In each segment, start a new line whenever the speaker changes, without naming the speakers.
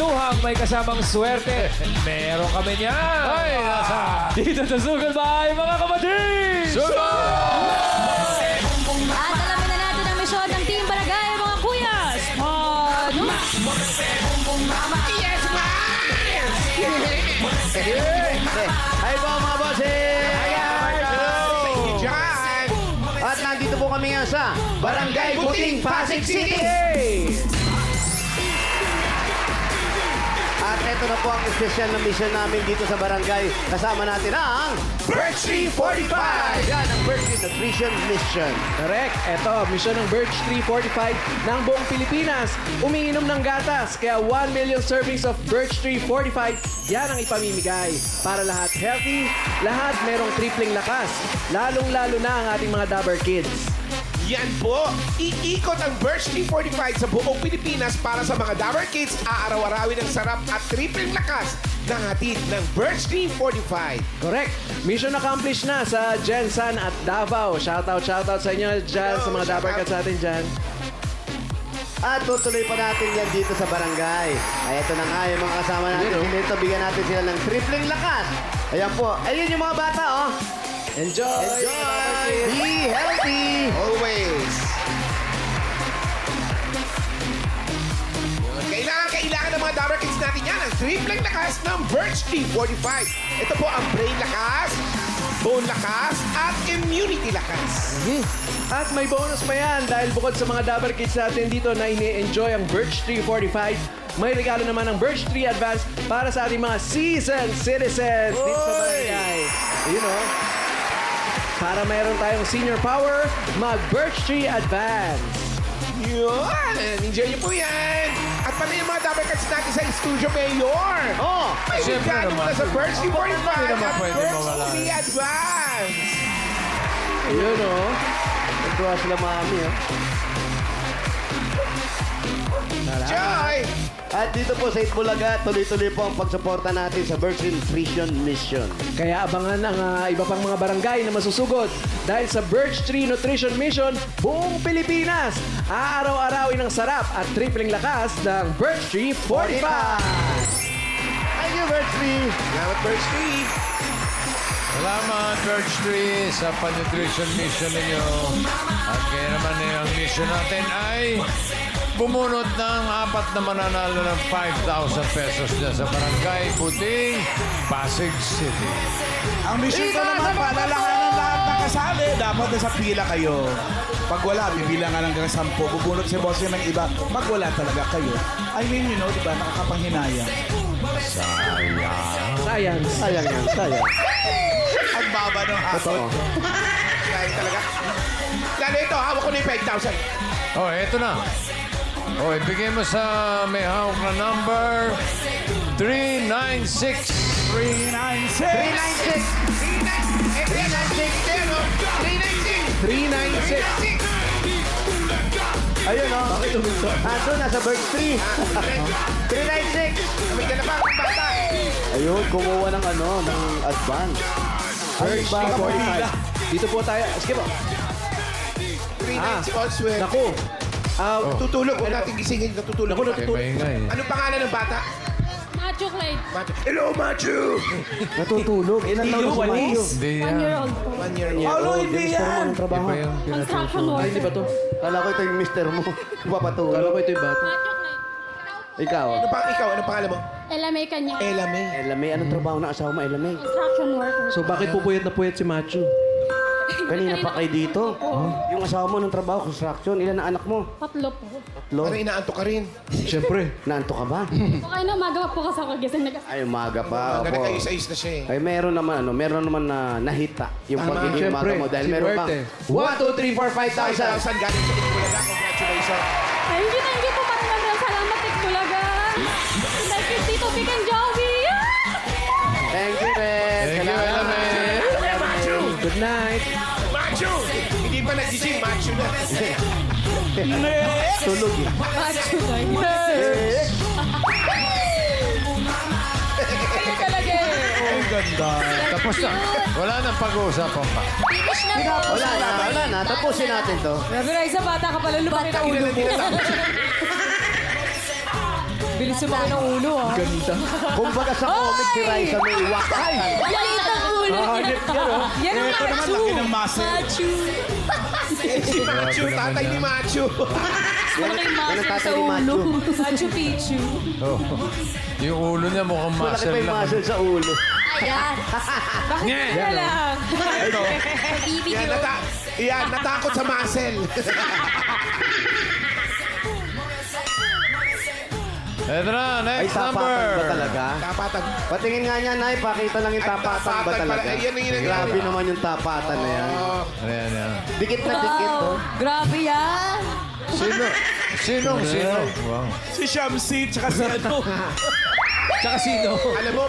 kwentuhang may kasamang swerte. Meron kami niyan.
Ay, nasa...
Dito sa Sugal Bahay, mga kapatid!
At alamin na natin ang misyon ng Team Barangay, mga kuyas. Ano?
Hi po mga bossing!
Thank you, John!
At nandito po kami ngayon sa Barangay Buting, Pasig City! At ito na po ang espesyal na mission namin dito sa barangay. Kasama natin ang Birch Tree 45! Yan ang Birch Tree Nutrition Mission.
Correct. Ito, misyon ng Birch Tree 45 ng buong Pilipinas. Umiinom ng gatas. Kaya 1 million servings of Birch Tree 45, yan ang ipamimigay. Para lahat healthy, lahat merong tripling lakas. Lalong-lalo na ang ating mga Dabber Kids.
Yan po, iikot ang Birch Tree 45 sa buong Pilipinas para sa mga Dabber Kids, aaraw-arawin ang sarap at triple lakas ng hatid ng Birch Tree 45.
Correct. Mission accomplished na sa Jensan at Davao. Shoutout sa inyo dyan, sa mga Dabber Kids natin dyan.
At tutuloy pa natin yan dito sa barangay. Ay, ito na nga yung mga kasama natin. Dito, bigyan natin sila ng tripling lakas. Ayan po. Ayun yung mga bata, oh.
Enjoy!
Enjoy! Be healthy!
Always. Kailangan ng mga Dabber Kids natin yan ang triple lakas ng Birch Tree 45. Ito po ang brain lakas, bone lakas, at immunity lakas.
At may bonus pa yan dahil bukod sa mga Dabber Kids natin dito na ini-enjoy ang Birch Tree 45, may regalo naman ng Birch Tree Advance para sa ating mga seasoned citizens dito sa barangay. You know, para mayroon tayong senior power, mag-Birch Tree Advance.
Yun! Enjoy niyo po yan! At pala yung mga Dabber Kids natin sa Studio Mayor!
Oh!
May
Siyempre
regalo
naman.
mula sa Birch Tree 45
Hindi naman
at
pwede
Birch
mawala.
Tree Advance!
Ayun, oh.
Nagtuwa sila mami, oh.
Joy!
At dito po sa Itbulaga, tuloy-tuloy po ang pagsuporta natin sa Birch Tree Nutrition Mission.
Kaya abangan ang iba pang mga barangay na masusugod dahil sa Birch Tree Nutrition Mission, buong Pilipinas, aaraw-arawin ang sarap at tripling lakas ng Birch Tree 45.
Thank you, Birch Tree!
Salamat, Birch Tree!
Salamat, Birch Tree, sa pan-nutrition mission ninyo. At kaya naman ang mission natin ay bumunot ng 4 na mananalo ng 5,000 pesos na sa Barangay Buting, Pasig City.
Ang mission ko naman, paalalahan ng lahat ng kasali. Dapat nasa pila kayo. Pag wala, bibilangan hanggang 10. Bubunot si boss ng iba. Pag wala talaga kayo. I mean, you know, di ba, nakakapanghinaya.
Science.
Sayang yan, sayang.
Ang baba ng
Totoo.
Kaya talaga. Lalo ito, hawak ko na yung 5,000.
Oh, eto na. Oh, ibigay mo sa may hawak na number 396.
396!
396!
396.
Ayun, oh. Nandun, nasa Birch Tree. 396!
May ka na pa, bata.
Ayun, kumuha ng ano, ng advance.
Birch Tree 45. Dito po tayo. Sige po.
396 Oswell.
Naku.
Tutulog. Huwag natin gisingin. Natutulog.
Naku, natutulog.
Maingay.
Anong pangalan ng bata?
Macho Clyde.
Machu. Hello, Machu!
Natutulog. Ilan taon na si Mario?
Hindi
1
yan.
year old po.
1 year old.
Ano, hindi
Mister mo
yan?
ng trabaho.
Iba yung
Construction
Ay, hindi ba
worker.
to?
Kala ko ito yung mister mo.
Kala
Papatulog.
ko ito yung bata.
Macho Clyde.
Ikaw.
Ikaw, anong pangalan mo?
Ella May kanya.
Ella May.
Elamay, anong trabaho na asawa mo, Elamay?
Construction worker.
So bakit po puyat na puyat si Machu?
Kanina pa kayo dito. Yung asawa mo ng trabaho, construction. Ilan na anak mo?
3 po.
Tatlo.
Parang inaantok ka rin.
Siyempre.
Naanto ka ba?
Okay na, umaga pa po kasi ako gising na
Ay, umaga pa.
Maganda
Opo.
kayo sa na siya eh.
Ay, meron naman na nahita yung
Tama.
pagiging umaga
Siyempre,
mo. Dahil
si
meron
Bert
kang
eh.
1, 2, 3, 4, 5,000.
5,000 galing sa Itbulaga. Congratulations.
Thank you po. Maraming salamat, Tikbulaga. Thank you, Tito Vic and Joey.
Thank you, Red.
Thank you,
Salamat.
Elamay.
Machu!
Good night.
Machu! Hindi pa nag-gising, Machu na.
Tulog eh.
Macho Clyde. Ayun talaga eh.
Ang ganda.
Tapos na. Wala nang pag-uusapan pa.
Finish na po.
Wala na. Tapusin natin to.
Grabe, Raisa, bata ka pala. Lumaki na ulo
Hindi
mo.
na tapos.
Bilis sumakay ng ulo, ah.
Ganda.
Kumbaga sa comic si Raisa may iwakan.
Maliit ang ulo niya.
Yan ang
Ito naman,
Machu.
laki ng muscle.
Machu.
Si Machu, tatay ni Machu.
Malaki
Yan ang
muscle sa
tatay ni
ulo.
Macho.
Machu Picchu.
Oh. Yung ulo niya mukhang
Malaki
muscle
pa yung
lang.
muscle sa ulo.
Ayan.
Bakit kaya lang?
Ito.
Ibig
Yan, natakot sa muscle.
Ito na,
Ay,
next number.
tapatan ba talaga?
Tapatan.
Patingin nga niya, Nay. Pakita lang yung
Ay,
tapatan ba
tapatan
talaga?
pala. Ay, yan ang ginagawa.
Grabe naman yung tapatan na yan.
Ayan, ayan.
Dikit na dikit,
Wow.
oh.
Grabe yan.
Sino? Wow.
Si Shamsi, tsaka si ano.
Tsaka sino?
Alam mo,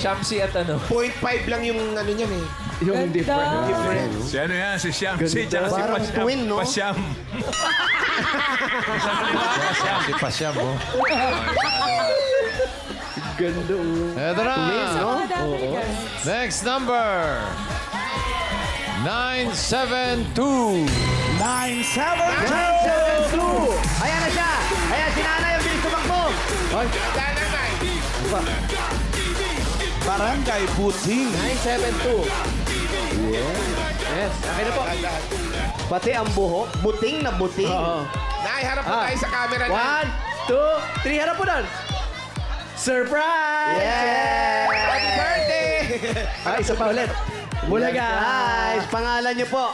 Shamsi at ano?
0.5 lang yung ano niyan eh.
Yung different.
Different.
Si ano yan? Si Shamsi, tsaka si
Parang
Pasyam.
twin, no?
Pasyam.
Si Pasyam, oh.
Ganda, oh.
Ito na.
No?
Next number. 972.
972!
Ayan na siya. Ayan, si Nanay ang bilis tumakbo.
Nanay.
Barangay Buting.
972. Yes. Akin na po.
Pati ang buhok, buting na buting.
Oo.
Nay, harap po tayo sa camera. Nay.
1, 2, 3. Harap po doon. Surprise!
Yeah!
Happy birthday!
Isa pa ulit. Bulaga.
Guys, pangalan niyo po.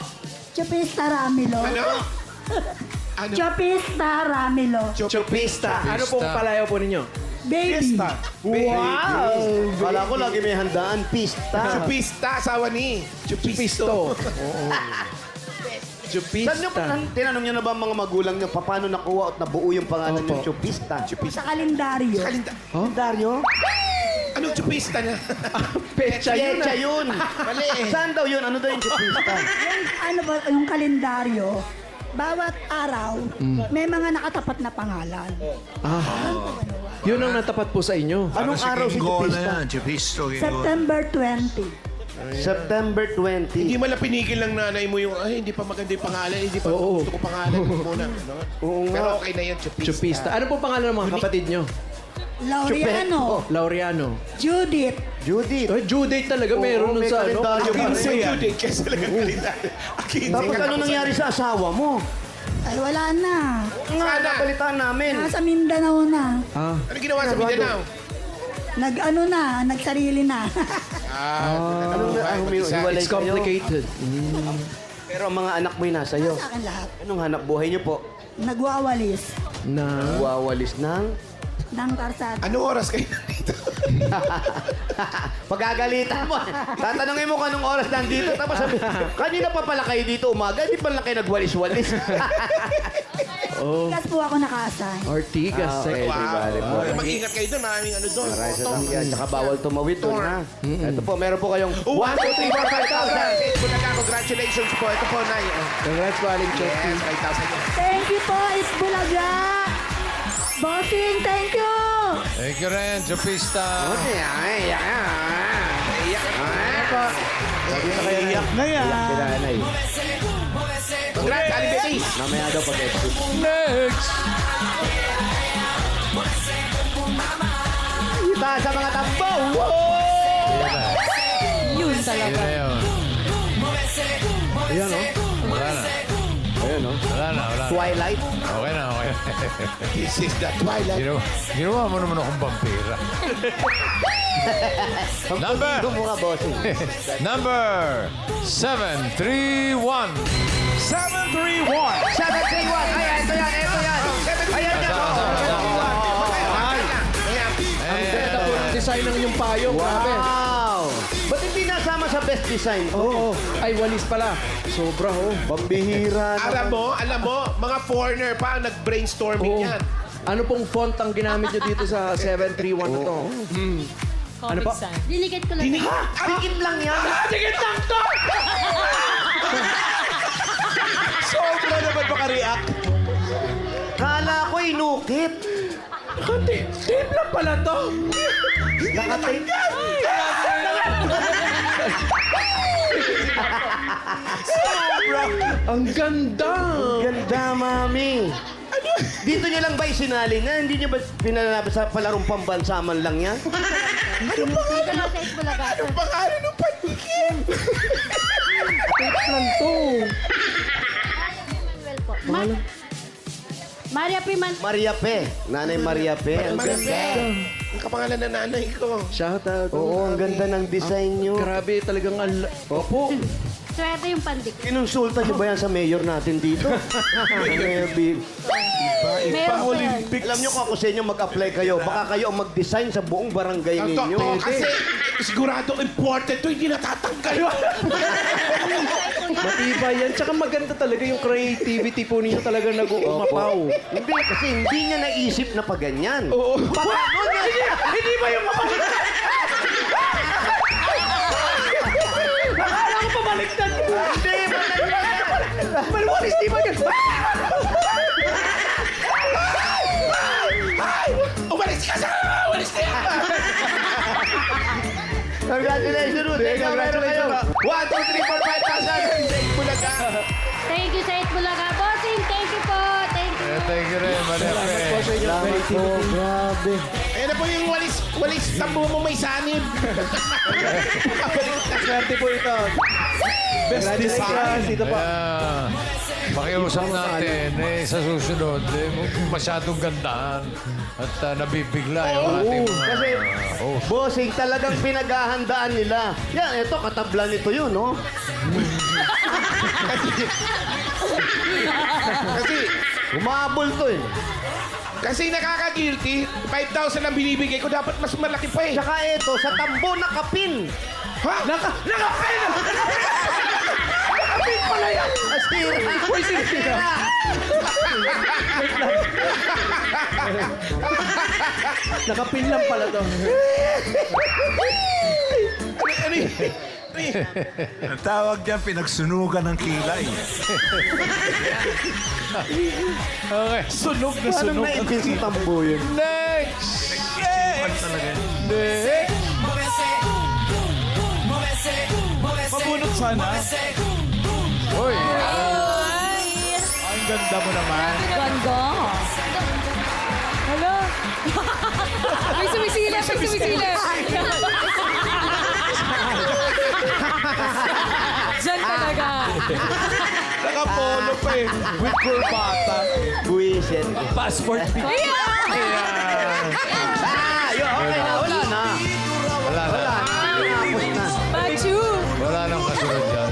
Chupista Ramilo.
Ano? Ano?
Chupista Ramilo.
Chupista. Ano pong palayaw po ninyo?
Baby.
Wow! Kala ko lagi may handaan. Pista.
Chupista, asawa ni.
Chupisto.
Saan niyo, tinanong niyo na ba ang mga magulang niyo, paano nakuha at nabuo yung pangalan ng Chupista?
Sa kalendaryo.
Dario?
Anong chupista na?
Pecha yun.
Pecha yun. Mali eh. Saan daw yun? Ano daw yung Chupista?
Yung, ano ba, yung kalendaryo, bawat araw, may mga nakatapat na pangalan.
Yun ang natapat po sa inyo.
Anong araw si Chupista?
Chupisto.
September 20.
September 20.
Hindi mo lang pinigil ng nanay mo yung, ay, hindi pa maganda yung pangalan, hindi pa
Oo.
gusto ko pangalan muna. No?
Oo nga.
Pero okay na yan, chupista.
Chupista. Ano pong pangalan ng mga kapatid nyo?
Laureano.
Laureano.
Judith.
Judith.
Oh, due date talaga. Meron nun
may
sa ano.
kalendaryo pa rin.
15 yan. Date kasi talaga kalendaryo.
Tapos ano nangyari sa asawa mo?
Ay, wala na.
Nga, napalitan namin.
Nasa Mindanao na.
Ano ginawa sa Mindanao?
Nag-ano na, nagsarili na.
Anong hiwalay
It's
kayo?
complicated.
Pero ang mga anak mo yung nasa iyo.
Sa akin lahat.
Anong hanap buhay niyo po?
Nagwawalis
Na.
Wawalis ng...
ng karsada.
Anong oras kayo dito?
Pagagalitan mo. Tatanungin mo kung anong oras nandito. Tapos sabi, kanina pa pala kayo dito umaga. Hindi pa lang kayo nagwalis-walis.
Tigas po ako nakaasay.
Ortigas.
Okay, bale po.
Mag-ingat kayo doon, maraming ano doon.
Maraming sa tangyan. Tsaka bawal tumawid doon, ha? Ito po, meron po kayong 1, 2, 3, 4, 5,000.
Bulaga, congratulations po. Ito po, Nay.
Congrats po, Aling Choki.
Yes, 5,000 yan.
Thank you po, Isbulaga. Bossing, thank you.
Thank you rin, Chupista.
Iyak na yan.
Kilanay.
Congrats, Aling Betis.
Mamaya daw pag-exit.
Next.
Iba sa mga tambo.
Yun
Yun
talaga.
na yun.
Ayan, oh.
Wala na.
Ayun, no?
Wala na.
Twilight.
Okay na, okay.
This is the twilight.
Ginawa mo naman akong vampira. Number.
Doon mo nga, bossing.
Number 731.
731.
731. Ay, ito yan, ito yan. Ayan yan.
Ang ganda po ng design ng inyong payong. Grabe.
Wow! Ba't hindi nasama sa best design?
Oo. Ay, walis pala. Sobra, oh.
Pambihira
Alam mo, mga foreigner pa ang nag-brainstorming
Oo.
yan.
Ano pong font ang ginamit nyo dito sa 731 na to?
Comic
pa?
sign.
Dinikit ko lang.
Dikit lang yan.
Tingin lang to!
Sobra naman makareact.
Kala ko inukit.
Tape lang pala to.
Nakatape.
Ang ganda.
Ganda, mami.
Ano?
Dito nyo lang ba isinali na? Hindi nyo ba pinalabi sa palarong pambansa man lang yan?
Dito na sa Itbulaga.
Anong pangalan ng pandikin?
Lang to.
Manuel po. Maria Piman.
Maria Pe. Nanay Maria Pe. Ang ganda.
Ang kapangalan ng nanay ko.
Shout out.
Oo, ang ganda ng design nyo.
Grabe talagang Opo.
Swerte yung pandik.
Inunsulta nyo ba yan sa mayor natin dito? Big.
Meron po yan.
Alam nyo kung ako sa inyo mag-apply kayo, baka kayo ang mag-design sa buong barangay ninyo.
Kasi sigurado important to, hindi natatanggal.
Matibay yan. Tsaka maganda talaga yung creativity po ninyo talaga nag-uumapaw.
Hindi, kasi hindi niya naisip na pa ganyan.
Oo.
Hindi ba yung Akala ko pabaliktad.
Hindi,
Malwalis, di ba yan?
Umalis ka sa umalis ka yan!
Congratulations, Ruth.
Congratulations! 1, 2, 3, 4, 5,000! Sa Itbulaga!
Thank you sa Itbulaga. Bossing, thank you po. Thank you.
Thank you rin, Maria Pe.
Salamat po, grabe.
Ayan na po yung walis tambo mo may sanib.
Swerte po ito.
Best design.
Congratulations. Ito po.
Kaya, pakiusap natin, sa susunod, masyadong gandaan at nabibigla yung ating mga
Kasi,
host.
bossing, talagang pinaghahandaan nila. Yan, ito, katablan nito yun, no?
Kasi,
Umabol to eh.
kasi nakaka-guilty. 5,000 ang binibigay ko, dapat mas malaki pa eh.
Tsaka ito, sa tambo nakapin.
Ha? Nakapin!
Nakapin pala yan! Asira!
Uy, sige. Nakapin lang pala to.
Ano yun?
Ang tawag dyan, pinagsunugan ng kilay.
Okay.
Sunog na
Paano
sunog.
naipin sa tambo yun?
Next!
Isipan talaga yan.
Next!
Mabunot sana.
Uy!
Ang ganda mo naman.
Ganda. Hello? May sumisilip, may sumisilip. Diyan talaga.
Nakapolo pa eh. With corbata.
Buwisit.
Passport.
Ah, yun, okay na. Wala na.
Wala na.
Tapos na.
Pachu.
Wala nang kasunod dyan.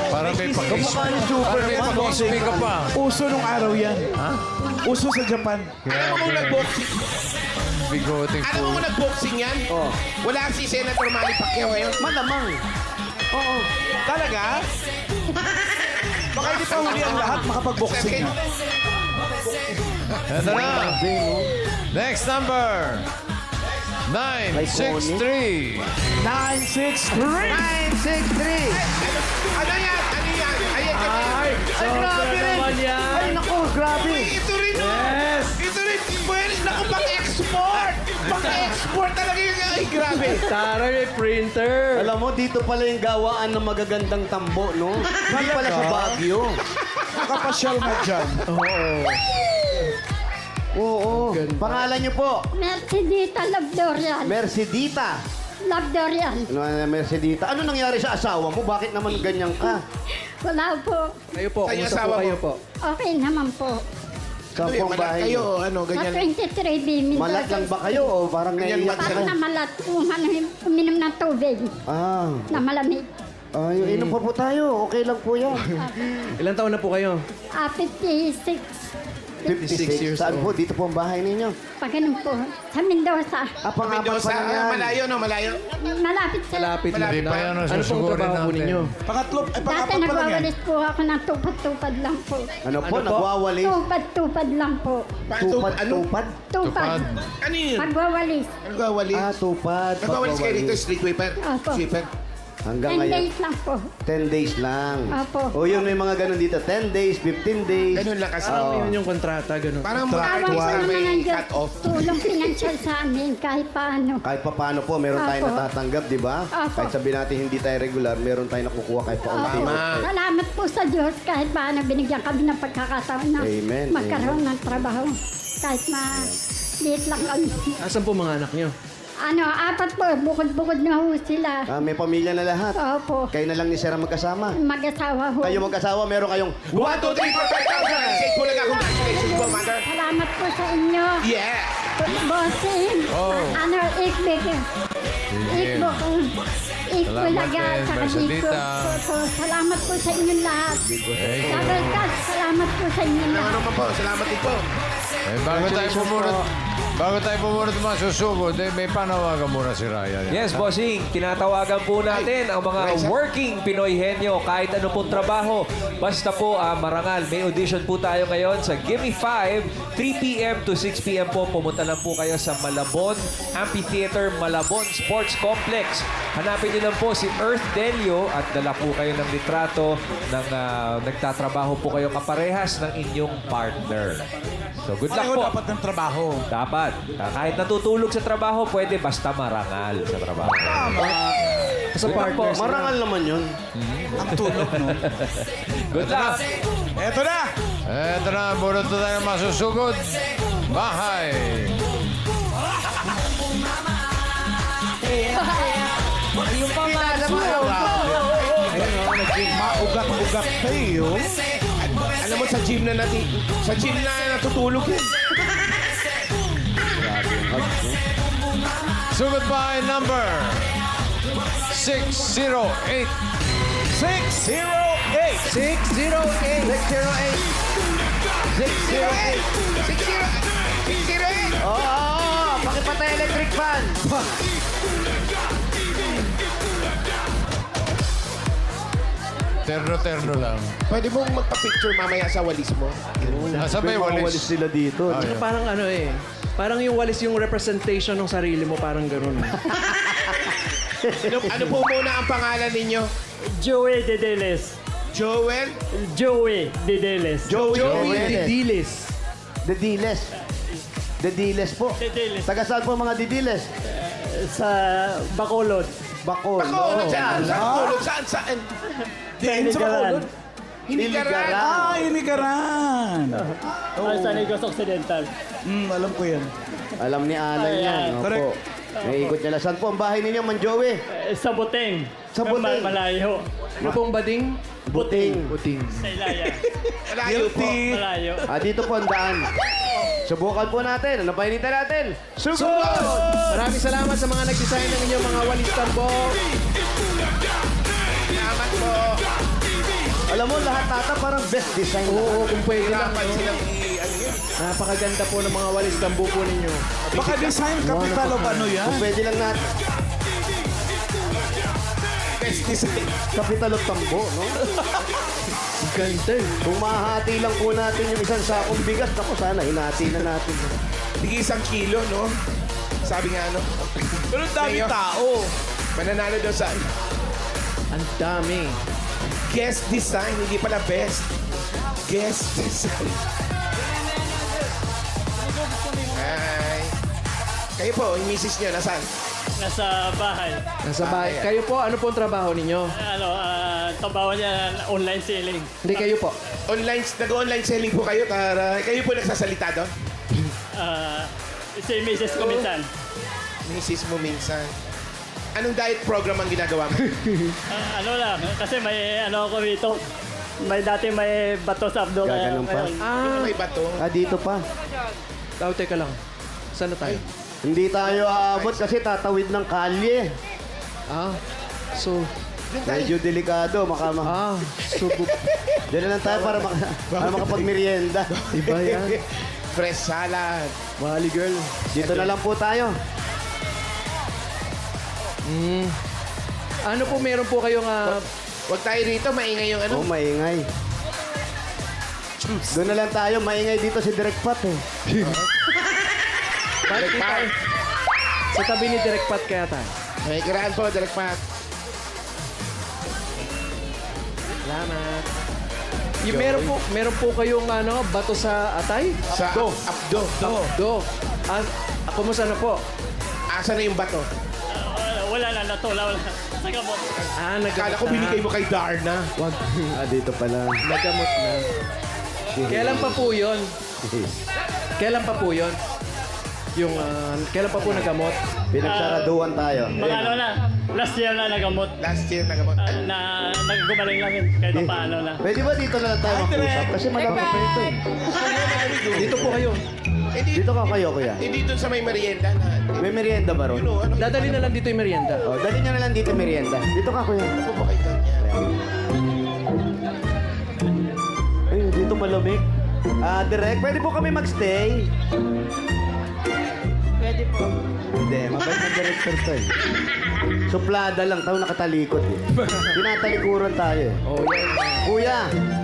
Parang may
Kamukha ni
Parang may
Superman.
pag-speak ka pa.
Uso nung araw yan. Ha? Uso sa Japan.
Alam mo kung nag-boxing?
Bigoting
Alam mo
po.
kung nag-boxing yan?
Oh.
Wala si Senator Manny Pacquiao ngayon.
Malamang. Oo.
Talaga? Baka hindi pa huli ang lahat makapag-boxing.
Ito na. Next number. 963.
963.
963.
Ano yan? Ano yan? Ayan ka
Ay,
grabe rin.
naman yan.
Ay, naku, grabe.
Ito rin no?
Yes.
Ito rin. Pwede naku pang-export. Pang-export talaga yung ay grabe.
Tara, may printer.
Alam mo, dito pala yung gawaan ng magagandang tambo, no? Hindi pala sa Baguio.
Nakapasyal nga dyan.
Oo. Pangalan niyo po?
Mercedita Labdorian.
Mercedita.
Labdorian.
Ano na Mercedita? Ano nangyari sa asawa mo? Bakit naman ganyan ka?
Wala po.
Kayo po,
Sa'yo,
kumusta
asawa
po kayo
mo?
po?
Okay naman po.
Ano yan?
Kapong
Malat
bahay
kayo
niyo.
o ano?
Sa
Ganyan.
23B, Mendoza.
Malat lang ba kayo o parang
Ganyan
naiiyak
Parang
ka?
namalat po. Uminom ng tubig
Ah.
na malamig.
Ay, inom pa po tayo. Okay lang po yan.
Ilang taon na po kayo?
56.
56
years
Saan po?
old.
Dito po ang bahay ninyo.
Pag ganun po. Sa Mendoza.
Pangapat
Mendoza.
pa lang yan.
Malayo no? Malayo.
Malapit sa...
Malapit na.
Hindi pa yan.
Ano pong
Susugurin
trabaho po
natin.
ninyo?
Pangatlo,
Dati
pangapat pa lang yan.
nagwawalis po ako ng tupad-tupad lang po.
Ano po?
Ano po?
Nagwawalis?
Tupad-tupad lang po.
Tupad,
Ano?
tupad?
Tupad.
Ano yun?
Pagwawalis.
Nagwawalis.
Ah, tupad.
Nagwawalis kayo dito, street sweeper.
Opo.
Sweeper.
Hanggang
10
ngayon.
days lang po.
10 days lang.
Opo.
O yun, may mga ganun dito. 10 days, 15 days.
Ganun lang kasi.
Oo.
Yun yung kontrata, ganun.
Parang
Awan po
mga
naman
may
ng Diyos.
cut off.
Tulong financial sa amin kahit paano.
Kahit pa paano po, meron tayong
Opo.
natatanggap, di ba?
Opo.
Kahit sabihin natin hindi tayo regular, meron tayong nakukuha kahit pa unti.
Tama.
Salamat po sa Diyos kahit paano binigyan kami ng pagkakataon na
Amen,
magkaroon ng trabaho. Kahit liit lang kami.
Asan po mga anak nyo?
Ano, 4 po, bukod-bukod na ho sila.
May pamilya na lahat.
Opo,
Kayo na lang ni Sir ang magkasama.
mag-asawa ho.
Kayo magkasawa, meron kayong
1, 2, 3, 4, 5,000. Say po lang congratulations po, mother.
Salamat po sa inyo.
Yeah.
Bossing,
Oh.
ano, ikbik. Ikbo ko. Ikbo
Salamat
laga,
din,
saka
Mercedita.
dito. Salamat po sa inyong lahat.
Thank you.
Sabalkat, salamat po sa inyong lahat.
Ano pa po, salamat din po.
Bago tayo pumunot masusugod, may panawagan muna si Ryan.
Yes, bossing. Tinatawagan po natin ang mga working Pinoy henyo kahit ano pong trabaho. Basta po marangal. May audition po tayo ngayon sa Gimme 5, 3 p.m. to 6 p.m. po. Pumunta lang po kayo sa Malabon Amphitheater, Malabon Sports Complex. Hanapin niyo lang po si Earth Delio at dala po kayo ng litrato ng nagtatrabaho po kayo kaparehas ng inyong partner. So, good luck
Pareho
po.
dapat ng trabaho.
Dapat. Kahit natutulog sa trabaho, pwede basta marangal sa trabaho.
Sa partners.
Marangal naman yun.
Ang tulog, no?
Good luck!
Eto na!
Eto na, bunot na tayo ng masusugod. Bahay.
Yung pamalo.
Maugat-ugat kayo.
Alam mo, sa gym na natutulog yan.
Sugod bahay number 608.
608!
608! Oo, pakipatay electric fan.
Terno-terno lang.
Pwede mong magpa-picture mamaya sa walis mo.
Nasa may
May mga
walis.
sila dito.
Ah,
Parang ano eh. Parang yung walis yung representation ng sarili mo, parang ganun.
Ano po muna ang pangalan ninyo?
Joey Dedeles.
Joel?
Joey Dedeles.
Joey.
Didilis.
Dediles. Dediles po.
Dedeles.
Taga saan po mga Dediles?
Sa Bacolod.
Bakol.
Bacolod,
Oo.
saan? Bacolod, saan?
Diin sa Bacolod.
Hinigaran.
Ah, inigaran.
Sa Negros Occidental.
Alam ko yan.
Alam ni Alan
Ayan.
yan. Opo.
Correct.
May ikot niya lang. Saan po ang bahay ninyo, Man Joey?
Sa Buteng.
Sa Buteng.
Malayo.
Ano pong bading?
Buting.
Buting.
Sa Ilaya.
Malayo po.
Guilty.
Malayo.
Dito po ang daan. Subukan po natin. Ano pa hinintay natin? Sugod!
Maraming salamat sa mga nag-design ng inyong mga walis tambok.
Salamat po.
Alam mo, lahat nata parang best design.
Oo, kung pwede lang.
Hirapan silang ano yun.
Napakaganda po ng mga walis tambo po ninyo.
Baka design capital of ano yan?
Kung pwede lang natin.
Best design.
Capital of Tambo, no?
Ganda eh.
Kung mahati lang po natin yung isang sakong bigas, ako sana hinati na natin.
Bigay 1 kilo, no? Sabi nga, no?
Pero ang dami
Mayor.
tao.
Mananalo daw sa
Ang dami.
guest design, hindi pala best. Guest design. Ay. Kayo po, yung misis nyo, nasaan?
Nasa bahay.
Nasa bahay.
ayan.
Kayo po, ano pong trabaho ninyo?
Trabaho niya online selling.
Hindi kayo po.
Nag-online selling po kayo. Kayo po nagsasalita doon?
Si Mrs. Kuminsan.
Misis mo minsan. Anong diet program ang ginagawa mo?
Ano lang, kasi may ako dito. May bato sa abdo.
Gaganon pa.
May bato.
Dito pa.
Teka lang. Saan na tayo?
Hindi tayo aabot kasi tatawid ng kalye.
So,
Medyo delikado.
so,
Diyan na lang tayo para makapagmerienda.
iba yan.
Fresh salad.
Mali girl.
Dito na lang po tayo.
Ano po meron po kayong
Huwag tayo rito, maingay yung ano.
Oh, maingay. Doon na lang tayo. Maingay dito si Direk Pat eh.
Direct Pat.
sa tabi ni Direk Pat kaya tayo?
May kiraan po, Direct Pat.
Salamat. Yung meron po kayong bato sa atay?
Sa abdo.
Do. Kumusta na po?
Asa na yung bato?
Wala na, natula. Wala. Sa gamot.
Nagamot
Kala ko binigay mo kay Darna.
Wag.
Dito pala.
Nagamot na. Kailan pa po yun? Kailan pa po yun? Yung, kailan pa po nagamot?
Pinagsaraduan tayo.
Mga na, last year na nagamot.
Last year nagamot.
Na naggumaling lang yun. Kahit pa paano na.
Pwede ba dito na lang tayo mag-usap? Kasi malapit pa ito eh.
Dito po kayo.
Dito ka kayo, kuya.
Hindi doon sa may merienda na.
May merienda ba ron?
Ano?
Dadali na lang dito yung merienda.
Oh, dali nyo na lang dito yung merienda. Dito ka, kuya.
Ano ba kayo ganyan?
Ay, dito malamig. Direk, pwede po kami magstay?
Pwede po.
Hindi, mabait na director to eh. Suplada lang, tayo nakatalikod eh. Tinatalikuran tayo eh.
Oh, yan.
Kuya,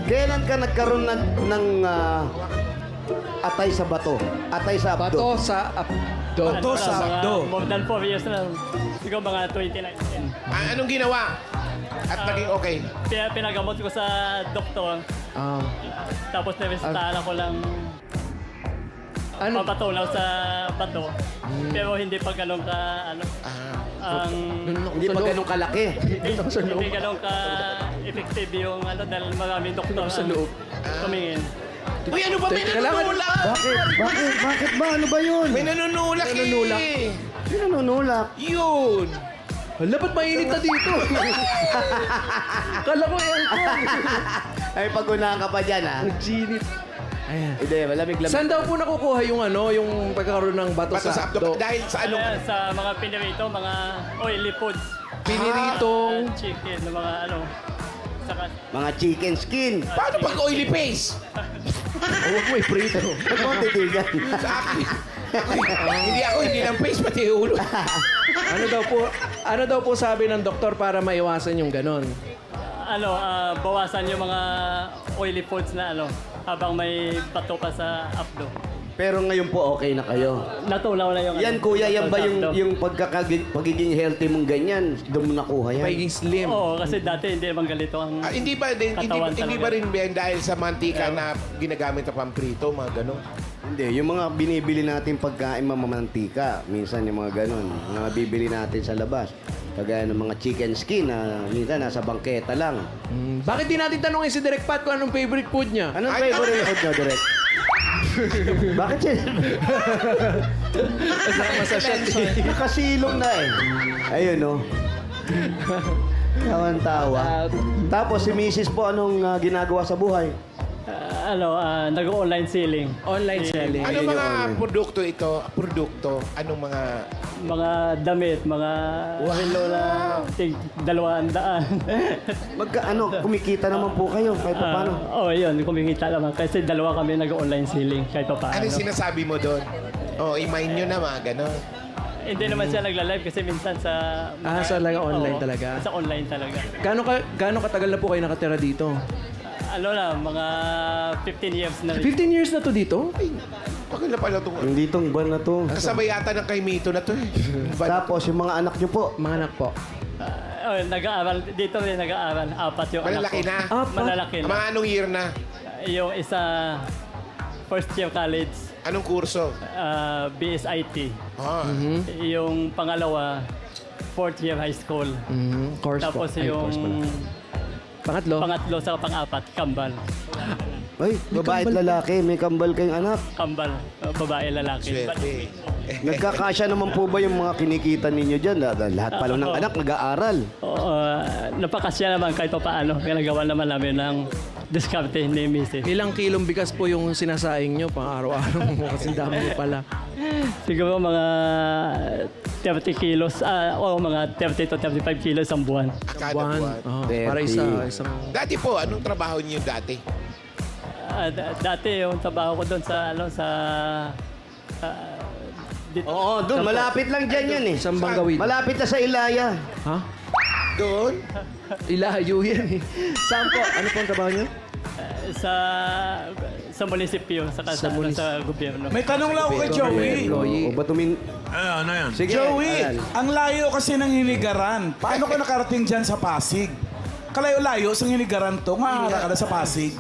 kailan ka nagkaroon ng atay sa bato? Atay sa abdo?
Bato sa abdo.
Bato sa abdo.
More than 4 years na. Siguro mga 2019.
Anong ginawa? At naging okay.
Pinagamot ko sa doktor. Tapos nabestahan ko lang
Ano?
papatunaw sa bato. Pero hindi pa ganun ka,
Hindi pa ganun kalaki.
hindi ganun ka effective yung dahil maraming doktor
sa loob.
tumingin.
Uy, ano ba? May nanunulak!
Bakit ba? Ano ba yun?
May nanunulak
Nanunulak.
eh!
Sino nanunulak?
Yun!
Hala, ba't mainit na dito? Kala ko aircon.
Ay, pag-unahan ka pa dyan, ha?
Ginit. Ayan.
Hindi, malamig-lamig.
Saan daw po nakukuha yung pagkakaroon ng bato,
Bato sa abdo. Dahil sa anong...
Sa mga pinirito, mga oily foods,
Piniritong.
chicken, mga saka
Mga chicken skin.
Paano pag oily face?
Huwag mo iprito.
Huwag mo titigan.
Sa akin. Hindi lang face, pati ulo.
Ano daw po sabi ng doktor para maiwasan yung ganon?
bawasan yung mga oily foods na habang may bato ka sa abdo.
Pero ngayon po okay na kayo.
Natulaw na yung
Yan kuya, yan ba
bato sa abdo.
yung pagiging healthy mong ganyan? Doon mo nakuha yan?
Pagiging slim.
Oo, kasi dati hindi naman ganito ang
Hindi ba
katawan
hindi
talaga.
ba rin Ben dahil sa mantika na ginagamit na pamprito, mga gano'n?
Hindi, yung mga binibili natin pagkain mamamantika, minsan yung mga ganun, mga bibili natin sa labas. Kagaya ng mga chicken skin na minsan nasa bangketa lang.
Bakit di natin tanongin si Direk Pat kung anong favorite food niya?
Anong favorite food nyo, Direk? Bakit siya? Nakasilong na eh. Ayun, no? Tawan-tawa. Tapos si Mrs. po, anong ginagawa sa buhay?
nag-online selling.
Online selling.
Ano
Ayun yung
mga
online.
produkto ito? Produkto? Anong mga...
Mga damit, mga relo na tig 200.
Kumikita naman po kayo kahit pa paano.
Yun, kumikita naman. Kasi dalawa kami nag-online selling kahit pa paano.
Anong sinasabi mo doon? I-mind nyo na mga gano'n.
Hindi naman siya nagla-live kasi minsan sa...
sa online talaga?
Sa online talaga.
Gaano katagal na po kayo nakatira dito?
Mga 15 years na rin.
15 years na to dito?
Bakit na pala itong...
Hindi tong ban na to.
Kasabay yata ng kay Mito na to eh.
Tapos yung mga anak nyo po.
Mga anak po.
Nag-aaral. Dito rin nag-aaral. 4 yung
Malalaki
anak ko.
na.
Malalaki na.
Mga anong year na?
Yung isa, first year college,
Anong kurso?
BSIT. Yung pangalawa, fourth year high school.
Course
Tapos
po. Ay, course pala.
yung
Pangatlo?
sa pang-apat, kambal.
Ay, babae at lalaki. May kambal kayong anak.
Kambal, babae, lalaki.
Swerte.
Nagkakasya naman po ba yung mga kinikita ninyo dyan? Lahat pa lang ng anak nag-aaral.
Napakasya naman kahit pa paano. Ginagawa naman namin ng diskarte ni Mrs.
Ilang kilong bigas po yung sinasaing nyo pang araw-araw mo kasi dami nyo pala.
Siguro mga 30 kilos, mga 30 to 35 kilos ang buwan.
Kada buwan.
Para
30.
isang...
Dati po, anong trabaho niyo dati?
Dati yung trabaho ko doon dito.
Oo, doon. Malapit lang dyan yun eh.
Isang banggawin.
Malapit na sa Ilaya.
Ha?
Doon?
Ilayo yan eh. Saan po? Ano po ang trabaho nyo?
Sa munisipyo, sa gobyerno.
May tanong lang ako kay Joey.
O, batumin...
Ano yan?
Sige,
Joey,
ayan.
ang layo kasi ng Hinigaran. Paano ka nakarating dyan sa Pasig? Kalayo-layo sa Hinigaran to. Nga, nakada sa Pasig.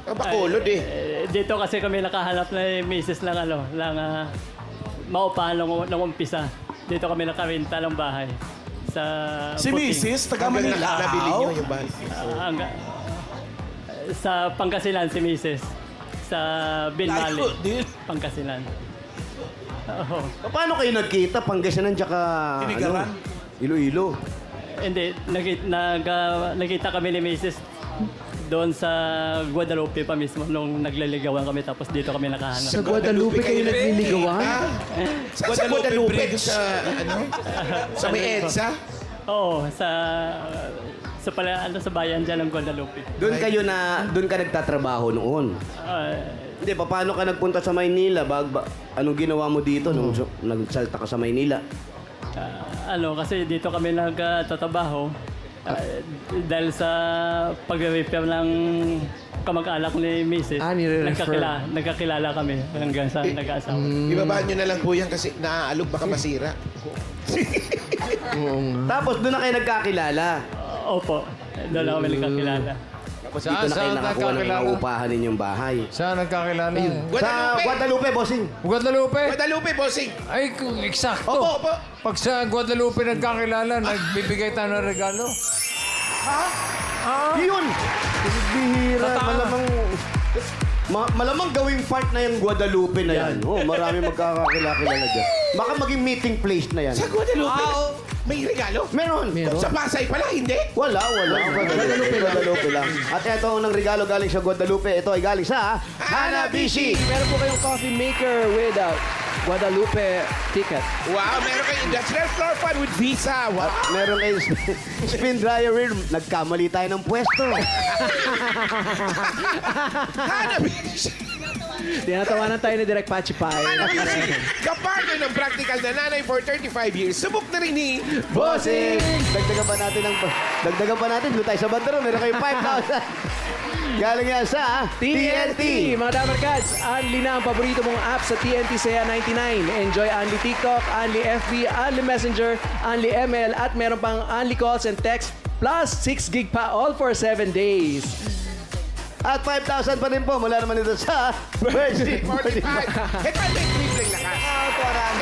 Bakulod eh.
Dito kasi kami nakahanap na misis ng maupahan ng umpisa. Dito kami nakarenta ng bahay. Sa
Si
Puting.
Mrs. taga
Hanggang
Manila.
nabili nyo yung bahay.
Sa Pangasinan si misis. Sa Binmali,
Layo din.
Pangasinan. Oo.
Paano kayo nagkita? Pangasinan tsaka...
Hinigaran?
Iloilo.
Hindi, nakita kami ni Mrs. doon sa Guadalupe pa mismo nung nagliligawan kami tapos dito kami nakahanap.
Sa Guadalupe kayo nagliligawan?
Sa Guadalupe, sa sa may EDSA.
Oo, sa bayan dyan ng Guadalupe.
Doon ka nagtatrabaho noon. Hindi, paano ka nagpunta sa Maynila? Anong ginawa mo dito nung nagsalta ka sa Maynila?
Kasi dito kami nagtatrabaho dahil sa pag-repair ng kamag-anak ni Mrs.
nire-refer.
Nagkakilala kami hanggang sa nag-aasawa.
Ibabaan nyo na lang po yan kasi naaalog baka masira.
Tapos doon na kayo nagkakilala.
Opo, doon na kami nagkakilala.
Tapos dito na kayo nakakuha ng mga upahan ninyong bahay.
Saan nagkakilala?
Sa Guadalupe, bossing.
Guadalupe?
Guadalupe, bossing.
Ay, eksakto.
Opo, opo.
Pag sa Guadalupe nagkakilala, nagbibigay tayo ng regalo.
Yun! Bihira.
Totoo.
Malamang gawing part na yung Guadalupe na yan. Oh, marami magkakakilala dyan. Baka maging meeting place na yan.
Sa Guadalupe, may regalo?
Meron.
Sa Pasay pala, hindi.
Wala. Guadalupe lang. At ito ang regalo galing sa Guadalupe. Ito ay galing sa Hanabishi.
Meron po kayong coffee maker with Guadalupe ticket.
Wow, meron kayong industrial floor fan with Visa. Wow.
At meron kayong spin dryer rin. Nagkamali tayo ng pwesto.
Hanabishi.
Tinatawanan tayo ni Direk Pachi Pai.
Hanabishi. Kapartner ng practical na nanay for 35 years. Subok na rin ni
Bossing! Dagdagan pa natin. Doon tayo sa bandero. Meron kayong 5,000. Galing yan sa TNT.
Mga Damer Cats, unli na ang paborito mong app sa TNT Saya 99. Enjoy unli TikTok, unli FB, unli Messenger, unli ML, at meron pang unli calls and text plus 6 gig pa all for 7 days.
At 5,000 pa rin po mula naman ito sa Virgin
45. Ito ay may tripling lakas.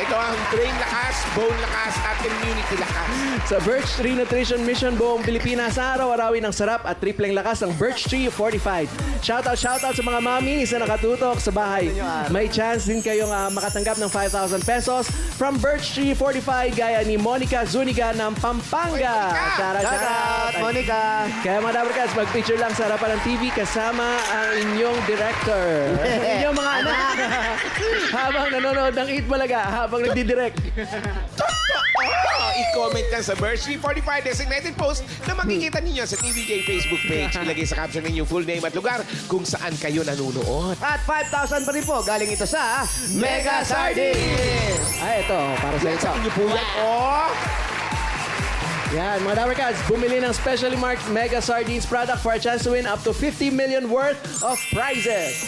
Ito ang brain lakas, bone lakas, at immunity lakas.
Sa Birch Tree Nutrition Mission buong Pilipinas, araw-arawin ng sarap at tripleng lakas ng Birch Tree 45. Shoutout sa mga mommies na nakatutok sa bahay. May chance din kayong makatanggap ng 5,000 pesos from Birch Tree 45 gaya ni Monica Zuniga ng Pampanga. Shoutout,
Monica.
Kaya mga Dabarkas, mag-picture lang sa harapan ng TV kasama ang inyong director. Inyong mga anak. Habang nanonood ng Eat Bulaga, habang nagdidirect.
I-comment lang sa Birch Tree 45 designated post na makikita ninyo sa TVJ Facebook page. Ilagay sa caption ninyo full name at lugar kung saan kayo nanunood.
At 5,000 pa rin po. Galing ito sa Mega Sardines.
Ay, ito, para sa ito.
Sa inyo po yan. Oh!
Yan, mga Dabarkads, bumili ng specially marked Mega Sardines product for a chance to win up to 50 million worth of prizes.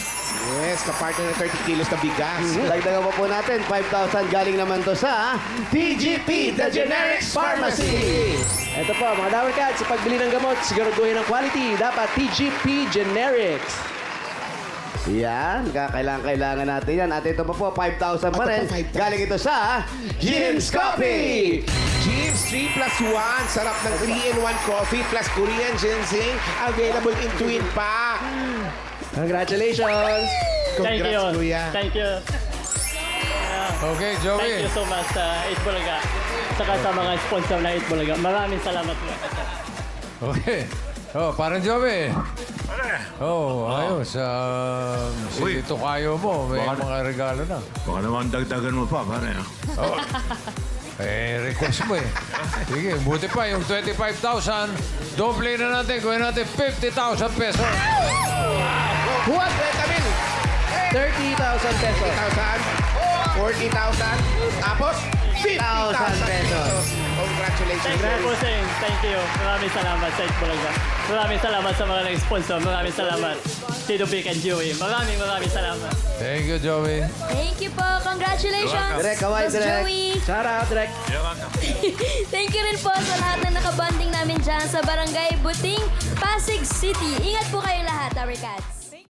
Yes, kapartner ng 30 kilos na bigas.
Dagdagan pa po natin. 5,000 galing naman to sa TGP, The Generics Pharmacy.
Ito po, mga Dabarkads, sa pagbili ng gamot, siguraduhin ang quality. Dapat TGP Generics.
Yan, kailangan natin yan. At ito pa po, 5,000 pa rin.
5,000.
Galing ito sa Jim's Coffee.
Jim's 3+1. Sarap ng 3-in-1 coffee plus Korean ginseng. Available in twin pa.
Congratulations!
Thank you.
Congrats, Kuya.
Thank you.
Okay, Joey.
Thank you so much sa Eat Bulaga. Saka sa mga sponsor na Eat Bulaga. Maraming salamat po.
Okay. Oh, parang Joey. Oh, ayos.
Uy.
Dito kayo mo. May
Baka-
mga regalo na.
Baka naman dagdagan mo pa, pare.
Oh. Request mo eh. Sige, buti pa yung 25,000. Doble na natin. Gawin natin 50,000 pesos.
What? Vitamin.
30,000 pesos.
30,000. 40,000. Tapos
1,000 pesos.
Congratulations,
Thank you po,
Joey.
Seng. Thank you. Maraming salamat sa Itbulaga. Maraming salamat sa mga nag-sponsor. Maraming salamat. Tito Vic and Joey. Maraming salamat.
Thank you, Joey.
Thank you po. Congratulations.
Direk, kaway,
Boss
Direk.
Joey.
Shout out, Direk.
Thank you rin po sa lahat na nakabanding namin dyan sa Barangay Buting, Pasig City. Ingat po kayo lahat, Tower Cats.